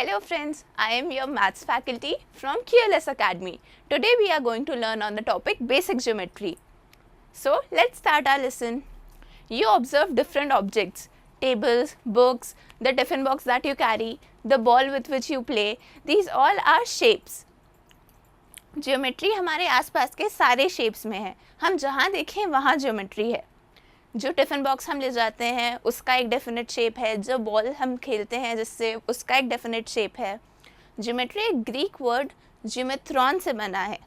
Hello friends, I am your maths faculty from QLS Academy. Today we are going to learn on the topic basic geometry. So let's start our lesson. You observe different objects, tables, books, the tiffin box that you carry, the ball with which you play. These all are shapes. Geometry हमारे आसपास के सारे shapes में है. हम जहाँ देखें वहाँ ज्योमेट्री है. जो टिफ़िन बॉक्स हम ले जाते हैं उसका एक डेफिनेट शेप है. जो बॉल हम खेलते हैं जिससे उसका एक डेफिनेट शेप है. ज्योमेट्री एक ग्रीक वर्ड जियोमेथ्रॉन से बना है.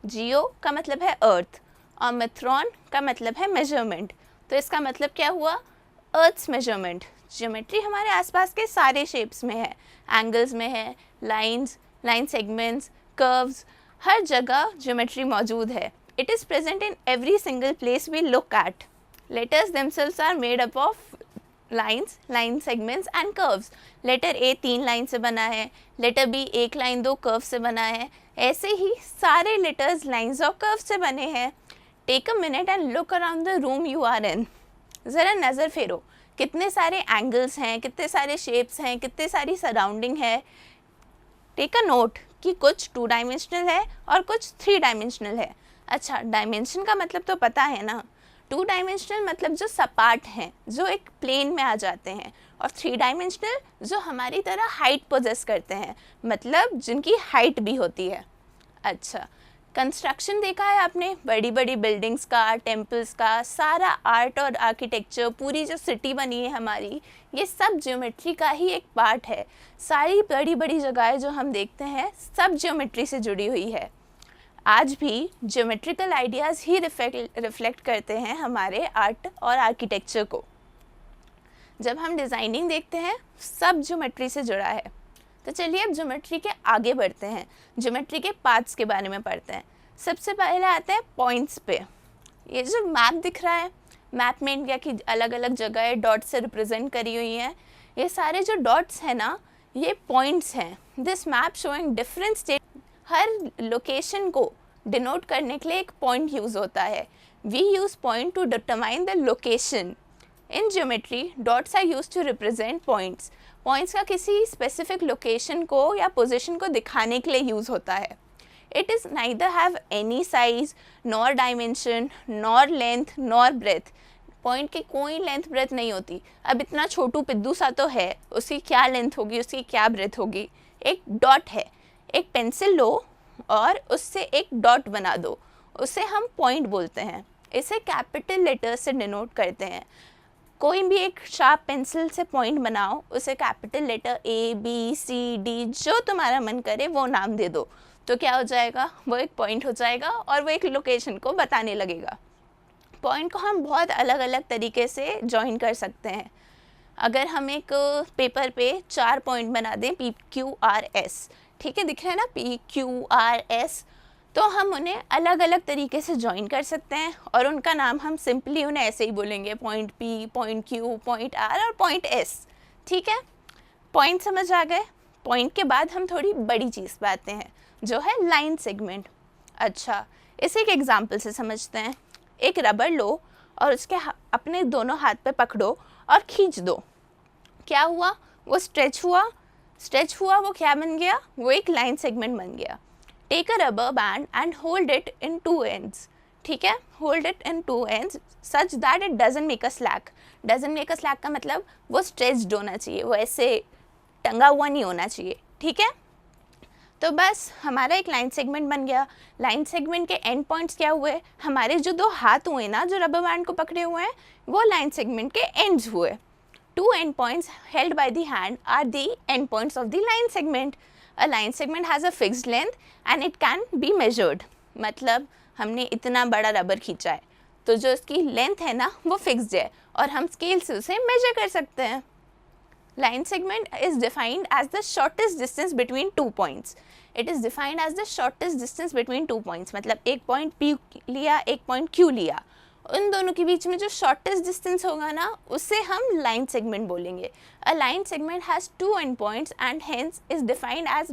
जियो का मतलब है अर्थ और मेथ्रॉन का मतलब है मेजरमेंट. तो इसका मतलब क्या हुआ? Earth's measurement. ज्योमेट्री हमारे आसपास के सारे शेप्स में है. एंगल्स में है, लाइन सेगमेंट्स, कर्व्स, हर जगह ज्योमेट्री मौजूद है. It is present in every single place we look at. Letters themselves are made up of lines, line segments and curves. Letter A 3 line से बना है, लेटर B 1 लाइन 2 कर्व से बना है. ऐसे ही सारे लेटर्स लाइन्स और कर्व से बने हैं. Take a minute and look around the room you are in. ज़रा नज़र फेरो, कितने सारे एंगल्स हैं, कितने सारे शेप्स हैं, कितने सारी सराउंडिंग है. टेक अ नोट कि कुछ 2 डायमेंशनल है और कुछ 3 डायमेंशनल है. अच्छा, डायमेंशन का मतलब तो पता है ना. 2 डायमेंशनल मतलब जो सपाट हैं, जो एक प्लेन में आ जाते हैं, और 3 डायमेंशनल जो हमारी तरह हाइट पोजेस करते हैं, मतलब जिनकी हाइट भी होती है. अच्छा, कंस्ट्रक्शन देखा है आपने, बड़ी बड़ी बिल्डिंग्स का, टेम्पल्स का, सारा आर्ट और आर्किटेक्चर, पूरी जो सिटी बनी है हमारी, ये सब ज्योमेट्री का ही एक पार्ट है. सारी बड़ी बड़ी जगहें जो हम देखते हैं सब ज्योमेट्री से जुड़ी हुई है. आज भी ज्योमेट्रिकल आइडियाज़ ही रिफ्लेक्ट करते हैं हमारे आर्ट और आर्किटेक्चर को. जब हम डिज़ाइनिंग देखते हैं सब ज्योमेट्री से जुड़ा है. तो चलिए अब ज्योमेट्री के आगे बढ़ते हैं. ज्योमेट्री के पार्ट्स के बारे में पढ़ते हैं. सबसे पहले आते हैं पॉइंट्स पे. ये जो मैप दिख रहा है, मैप में इंडिया की अलग अलग जगहें डॉट से रिप्रेजेंट करी हुई हैं. ये सारे जो डॉट्स हैं ना, ये पॉइंट्स हैं. This map showing different state. हर लोकेशन को डिनोट करने के लिए एक पॉइंट यूज़ होता है. We use point to determine the location. In geometry dots are use to represent points. Points का किसी स्पेसिफिक लोकेशन को या पोजीशन को दिखाने के लिए यूज़ होता है. It is neither have any size nor dimension nor length nor breadth. Point की कोई लेंथ ब्रेथ नहीं होती. अब इतना छोटू पिद्दू सा तो है, उसकी क्या लेंथ होगी, उसकी क्या ब्रेथ होगी. एक डॉट है. एक पेंसिल लो और उससे एक डॉट बना दो, उसे हम पॉइंट बोलते हैं. इसे कैपिटल लेटर से डिनोट करते हैं. कोई भी एक शार्प पेंसिल से पॉइंट बनाओ, उसे capital letter A B C D जो तुम्हारा मन करे वो नाम दे दो, तो क्या हो जाएगा? वो एक पॉइंट हो जाएगा और वो एक लोकेशन को बताने लगेगा. पॉइंट को हम बहुत अलग अलग तरीके से जॉइन कर सकते हैं. अगर हम एक पेपर पे 4 पॉइंट बना दें, PQRS, ठीक है, दिख रहा है ना, PQRS, तो हम उन्हें अलग अलग तरीके से जॉइन कर सकते हैं और उनका नाम हम सिंपली उन्हें ऐसे ही बोलेंगे, point P, point Q, point R और पॉइंट S. ठीक है, पॉइंट समझ आ गए. पॉइंट के बाद हम थोड़ी बड़ी चीज़ पे आते हैं जो है लाइन सेगमेंट. अच्छा, इसे एक एग्जाम्पल से समझते हैं. एक रबड़ लो और उसके अपने दोनों हाथ पे पकड़ो और खींच दो. क्या हुआ? वो स्ट्रेच हुआ. वो क्या बन गया? वो एक लाइन सेगमेंट बन गया. Take a rubber band and hold it in 2 ends. ठीक है, hold it in 2 ends such that it doesn't make a slack. Doesn't make a slack का मतलब वो स्ट्रेच्ड होना चाहिए, वो ऐसे टंगा हुआ नहीं होना चाहिए. ठीक है, तो बस हमारा एक लाइन सेगमेंट बन गया. लाइन सेगमेंट के एंड पॉइंट्स क्या हुए? हमारे जो 2 हाथ हुए ना, जो रबर बैंड को पकड़े हुए हैं, वो लाइन सेगमेंट के एंड्स हुए. 2 end points held by the hand are the end points of the line segment. A line segment has a fixed length and it can be measured. मतलब हमने इतना बड़ा रबर खींचा है तो जो इसकी लेंथ है ना वो फिक्स्ड है और हम स्केल से उसे मेजर कर सकते हैं. Line segment is defined as the shortest distance between 2 points. It is defined as the shortest distance between 2 points. मतलब एक पॉइंट P लिया, एक पॉइंट Q लिया, उन दोनों के बीच में जो शॉर्टेस्ट डिस्टेंस होगा ना, उससे हम लाइन सेगमेंट बोलेंगे. A line segment has 2 end points and hence is defined as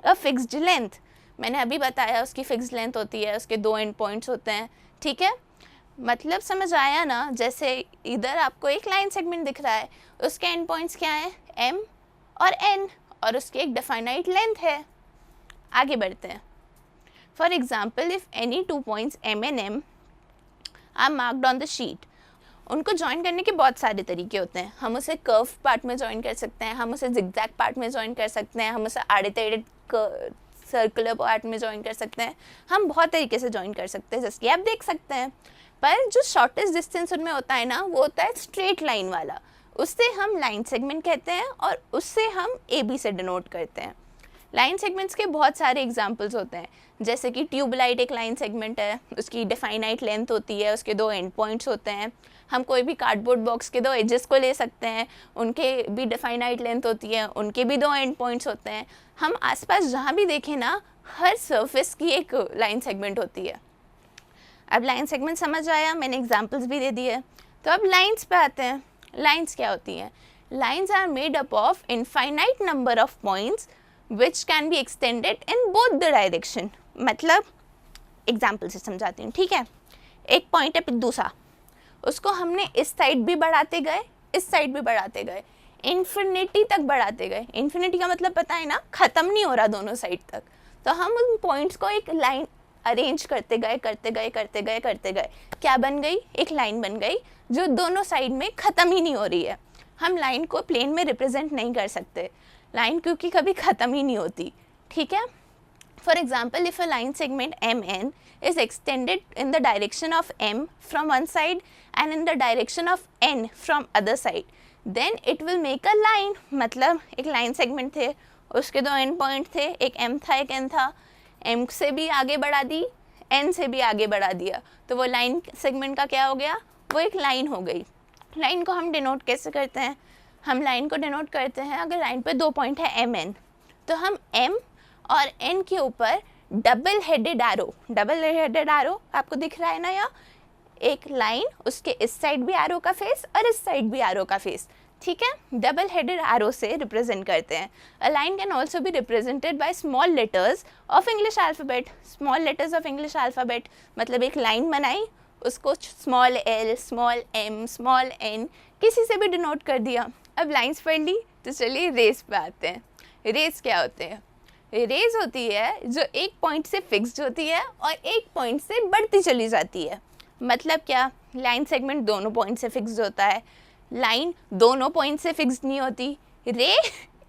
a fixed length. मैंने अभी बताया उसकी फिक्स्ड लेंथ होती है, उसके 2 end points होते हैं. ठीक है, मतलब समझ आया ना. जैसे इधर आपको एक लाइन सेगमेंट दिख रहा है, उसके एंड पॉइंट्स क्या हैं? M और N, और उसकी एक डिफाइनाइट लेंथ है। आगे बढ़ते हैं। For example, if any 2 points M and M are marked on the sheet, उनको ज्वाइन करने के बहुत सारे तरीके होते हैं। हम उसे कर्व पार्ट में ज्वाइन कर सकते हैं, हम उसे जिगजैग पार्ट में ज्वाइन कर सकते हैं, हम उसे आड़े टेढ़े सर्कुलर पार्ट में ज्वाइन कर सकते हैं, हम बहुत तरीके से ज्वाइन कर सकते हैं, जैसे कि आप देख सकते हैं। पर जो शॉर्टेस्ट डिस्टेंस उनमें होता है ना, वो होता है स्ट्रेट लाइन वाला, उससे हम लाइन सेगमेंट कहते हैं और उससे हम AB से डिनोट करते हैं। लाइन सेगमेंट्स के बहुत सारे एग्जांपल्स होते हैं, जैसे कि ट्यूबलाइट एक लाइन सेगमेंट है, उसकी डिफाइनाइट लेंथ होती है, उसके 2 एंड पॉइंट्स होते हैं। हम कोई भी कार्डबोर्ड बॉक्स के 2 एजेस को ले सकते हैं, उनके भी डिफाइनाइट लेंथ होती है, उनके भी 2 एंड पॉइंट्स होते हैं। हम आसपास जहाँ भी देखें ना, हर सरफेस की एक लाइन सेगमेंट होती है। अब लाइन सेगमेंट समझ आया, मैंने एग्जाम्पल्स भी दे दिए। तो अब लाइन्स पे आते हैं। लाइन्स क्या होती हैं? Lines are made up of infinite number of points which can be extended in both the direction। मतलब एग्जाम्पल से समझाती हूँ, ठीक है। एक पॉइंट है, फिर दूसरा, उसको हमने इस साइड भी बढ़ाते गए, इस साइड भी बढ़ाते गए, इन्फिनिटी तक बढ़ाते गए। इन्फिनिटी का मतलब पता है ना, ख़त्म नहीं हो रहा दोनों साइड तक। तो हम उन पॉइंट्स को एक लाइन अरेंज करते गए करते गए करते गए करते गए, क्या बन गई? एक लाइन बन गई जो दोनों साइड में ख़त्म ही नहीं हो रही है। हम लाइन को प्लेन में रिप्रेजेंट नहीं कर सकते, लाइन क्योंकि कभी ख़त्म ही नहीं होती, ठीक है। For example, if a line segment MN is extended in the direction of M from one side and in the direction of N from other side, then it will make a line। मतलब एक line segment थे, उसके 2 and point थे, एक M था एक N था, M से भी आगे बढ़ा दी, N से भी आगे बढ़ा दिया, तो वो लाइन सेगमेंट का क्या हो गया? वो एक लाइन हो गई। लाइन को हम डिनोट कैसे करते हैं? हम लाइन को डिनोट करते हैं, अगर लाइन पे 2 पॉइंट है MN, तो हम M और N के ऊपर डबल हेडेड एरो आपको दिख रहा है ना, या एक लाइन, उसके इस साइड भी एरो का फेस और इस साइड भी एरो का फेस, ठीक है। डबल हेडेड एरो से रिप्रेजेंट करते हैं। A line can also be represented by small letters of English alphabet. Small letters of English alphabet मतलब एक लाइन बनाई, उसको small l, small m, small n किसी से भी डिनोट कर दिया। अब लाइंस पढ़ ली, तो चलिए रेस पे आते हैं। रेस क्या होते हैं? रेस होती है जो एक पॉइंट से फिक्स्ड होती है और एक पॉइंट से बढ़ती चली जाती है। मतलब क्या? लाइन सेगमेंट दोनों पॉइंट से फिक्स्ड होता है, लाइन दोनों पॉइंट से फिक्स्ड नहीं होती। रे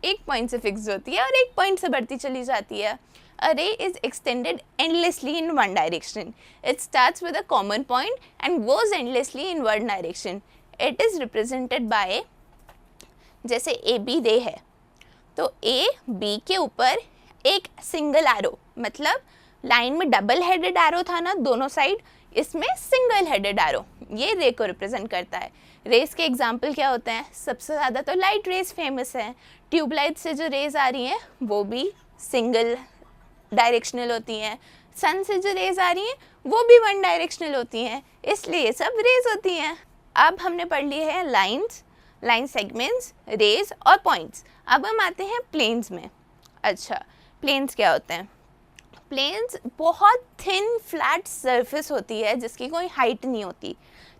एक पॉइंट से फिक्स्ड होती है और एक पॉइंट से बढ़ती चली जाती है। A ray is extended endlessly in one direction. It starts with a common point and goes endlessly in one direction. It is represented by, जैसे AB रे है, तो A B के ऊपर एक सिंगल एरो, मतलब लाइन में डबल हेडेड एरो था ना दोनों साइड, इसमें सिंगल हेडेड एरो, ये रे को रिप्रेजेंट करता है। रेस के एग्जाम्पल क्या होते हैं? सबसे ज़्यादा तो लाइट रेस फेमस है। ट्यूबलाइट से जो रेज आ रही हैं वो भी सिंगल डायरेक्शनल होती हैं, सन से जो रेज आ रही हैं वो भी 1 डायरेक्शनल होती हैं, इसलिए ये सब रेज होती हैं। अब हमने पढ़ लिए हैं लाइंस, लाइन सेगमेंट्स, रेज और पॉइंट्स। अब हम आते हैं प्लेन्स में। अच्छा, प्लेन्स क्या होते हैं? प्लेन्स बहुत थिन फ्लैट सरफेस होती है जिसकी कोई हाइट नहीं होती।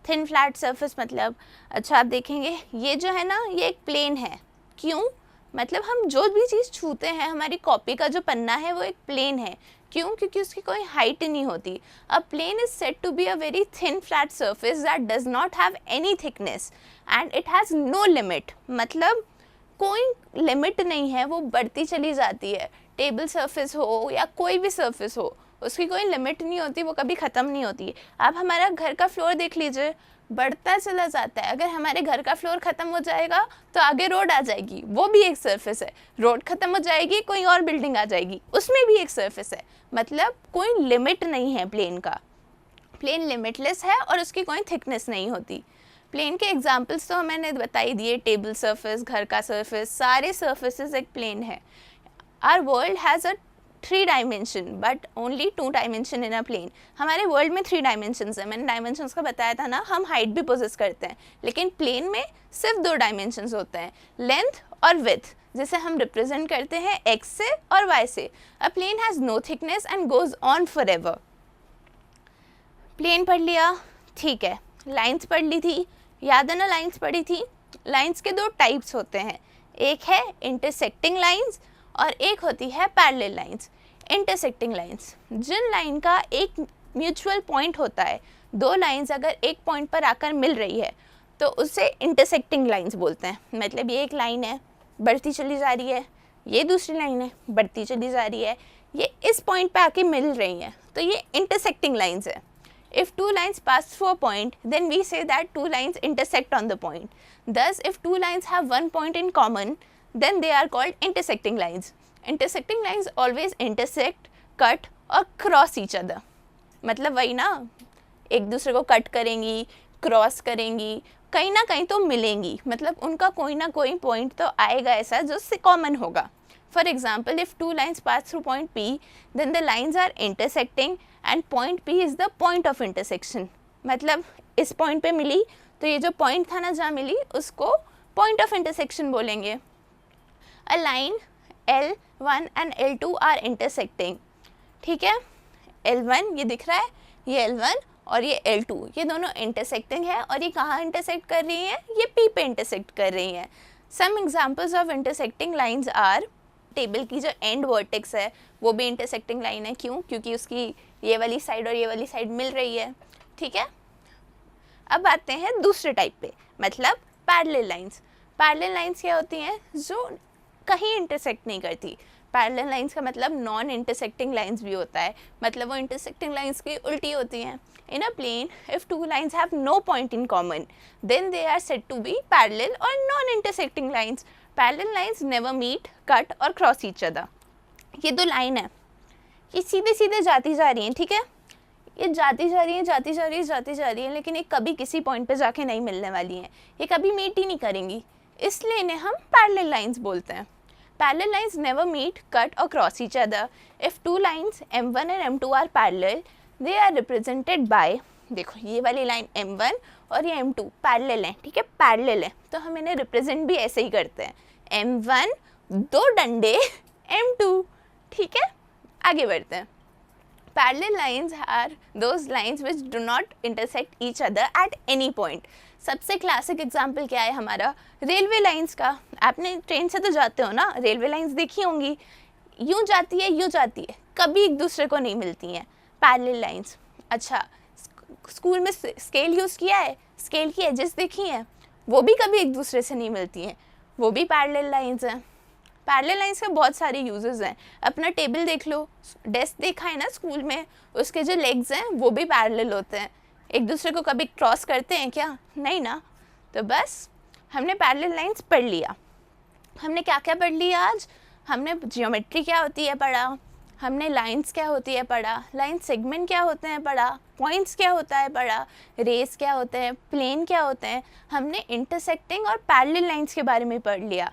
थिन फ्लैट सरफेस मतलब, अच्छा आप देखेंगे ये जो है ना, ये एक प्लेन है। क्यों? मतलब हम जो भी चीज़ छूते हैं, हमारी कॉपी का जो पन्ना है वो एक प्लेन है। क्यों? क्योंकि उसकी कोई हाइट नहीं होती। A plane is said to be a very thin flat surface that does not have any thickness and it has no limit. मतलब कोई लिमिट नहीं है, वो बढ़ती चली जाती है। टेबल सरफेस हो या कोई भी सरफेस हो, उसकी कोई लिमिट नहीं होती, वो कभी ख़त्म नहीं होती। आप हमारा घर का फ्लोर देख लीजिए, बढ़ता चला जाता है। अगर हमारे घर का फ्लोर ख़त्म हो जाएगा तो आगे रोड आ जाएगी, वो भी एक सरफेस है। रोड ख़त्म हो जाएगी, कोई और बिल्डिंग आ जाएगी, उसमें भी एक सरफेस है। मतलब कोई लिमिट नहीं है प्लेन का। प्लेन लिमिटलेस है और उसकी कोई थिकनेस नहीं होती। प्लेन के एग्जाम्पल्स तो मैंने बता ही दिए, टेबल सरफेस, घर का सरफेस, सारे सरफेसेस एक प्लेन है। Our world has a 3 dimension but only 2 dimension in a plane. हमारे वर्ल्ड में 3 डायमेंशंस है, मैंने डायमेंशंस का बताया था ना, हम हाइट भी पोजेस करते हैं, लेकिन प्लेन में सिर्फ 2 डायमेंशंस होते हैं, लेंथ और विड्थ, जिसे हम रिप्रेजेंट करते हैं एक्स से और वाई से। A plane has no thickness and goes on forever. Plane पढ़ लिया, ठीक है। लाइन्स पढ़ ली थी, याद है ना, लाइन्स पढ़ी थी। लाइन्स के 2 टाइप्स होते हैं, एक है इंटरसेक्टिंग लाइंस और एक होती है पैरेलल लाइंस। इंटरसेक्टिंग लाइंस, जिन लाइन का एक म्यूचुअल पॉइंट होता है, दो लाइंस अगर एक पॉइंट पर आकर मिल रही है तो उसे इंटरसेक्टिंग लाइंस बोलते हैं। मतलब ये एक लाइन है, बढ़ती चली जा रही है, ये दूसरी लाइन है, बढ़ती चली जा रही है, ये इस पॉइंट पे आके मिल रही हैं, तो ये इंटरसेक्टिंग लाइंस है। If two lines pass through a point, then we say that two lines intersect on the point. Thus, if two lines have one point in common, then they are called intersecting lines. Intersecting lines always intersect, cut और cross each other. मतलब वही ना, एक दूसरे को cut करेंगी, cross करेंगी, कहीं ना कहीं तो मिलेंगी, मतलब उनका कोई ना कोई पॉइंट तो आएगा ऐसा जो उससे कॉमन होगा। For example, if two lines pass through point P, then the lines are intersecting and point P is the point of intersection. मतलब इस point पे मिली तो ये जो point था ना जहाँ मिली उसको point of intersection बोलेंगे। A line L1 and L2 are intersecting, ठीक है, L1 ये दिख रहा है, ये L1 और ये L2, ये दोनों intersecting है और ये कहाँ intersect कर रही हैं, ये P पे intersect कर रही हैं। Some examples of intersecting lines are, table की जो एंड वर्टेक्स है वो भी इंटरसेक्टिंग लाइन है। क्यों? क्योंकि उसकी ये वाली साइड और ये वाली साइड मिल रही है, ठीक है। अब आते हैं दूसरे टाइप पे, मतलब पैरेलल लाइंस। पैरेलल लाइंस क्या होती हैं? जो कहीं इंटरसेक्ट नहीं करती। पैरेलल लाइंस का मतलब नॉन इंटरसेक्टिंग लाइंस भी होता है, मतलब वो इंटरसेक्टिंग लाइंस की उल्टी होती हैं। In a plane, if two lines have no point in common, then they are said to be parallel और non intersecting lines. Parallel lines never meet, cut और क्रॉस ईच अदर। ये दो line है, ये सीधे सीधे जाती जा रही हैं, ठीक है, ये जाती जा रही हैं, जाती जा रही है, जाती जा रही है, लेकिन ये कभी किसी पॉइंट पे जाके नहीं मिलने वाली हैं, ये कभी मीट ही नहीं करेंगी, इसलिए इन्हें हम पैरेलल लाइंस बोलते हैं। Parallel lines never meet, cut और cross each other. If two lines M1 and M2 are parallel, they are represented by, देखो ये वाली लाइन M1 और ये M2 पैरेलल है, ठीक है, पैरेलल है, तो हम इन्हें रिप्रेजेंट भी ऐसे ही करते हैं, M1 दो डंडे M2, ठीक है। आगे बढ़ते हैं। Parallel lines are those lines which do not intersect each other at any point. सबसे क्लासिक एग्जाम्पल क्या है हमारा? रेलवे लाइंस का। आपने ट्रेन से तो जाते हो ना, रेलवे लाइंस देखी होंगी, यूँ जाती है, यूँ जाती है, कभी एक दूसरे को नहीं मिलती हैं, पैरेलल लाइंस। अच्छा, स्कूल में स्केल यूज़ किया है, स्केल की एजेस देखी हैं, वो भी कभी एक दूसरे से नहीं मिलती हैं, वो भी पैरेलल लाइंस हैं। पैरेलल लाइंस के बहुत सारे यूजेस हैं। अपना टेबल देख लो, डेस्क देखा है ना स्कूल में, उसके जो लेग्स हैं वो भी पैरेलल होते हैं, एक दूसरे को कभी क्रॉस करते हैं क्या? नहीं ना। तो बस हमने पैरेलल लाइंस पढ़ लिया। हमने क्या क्या पढ़ लिया आज? हमने जियोमेट्री क्या होती है पढ़ा, हमने लाइंस क्या होती है पढ़ा, लाइन सेगमेंट क्या होते हैं पढ़ा, पॉइंट्स क्या होता है पढ़ा, रेस क्या होते हैं, प्लेन क्या होते हैं, हमने इंटरसेक्टिंग और पैरेलल लाइंस के बारे में पढ़ लिया।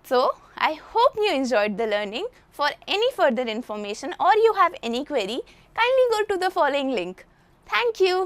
So, I hope you enjoyed the learning. For any further information or you have any query, kindly go to the following link. Thank you.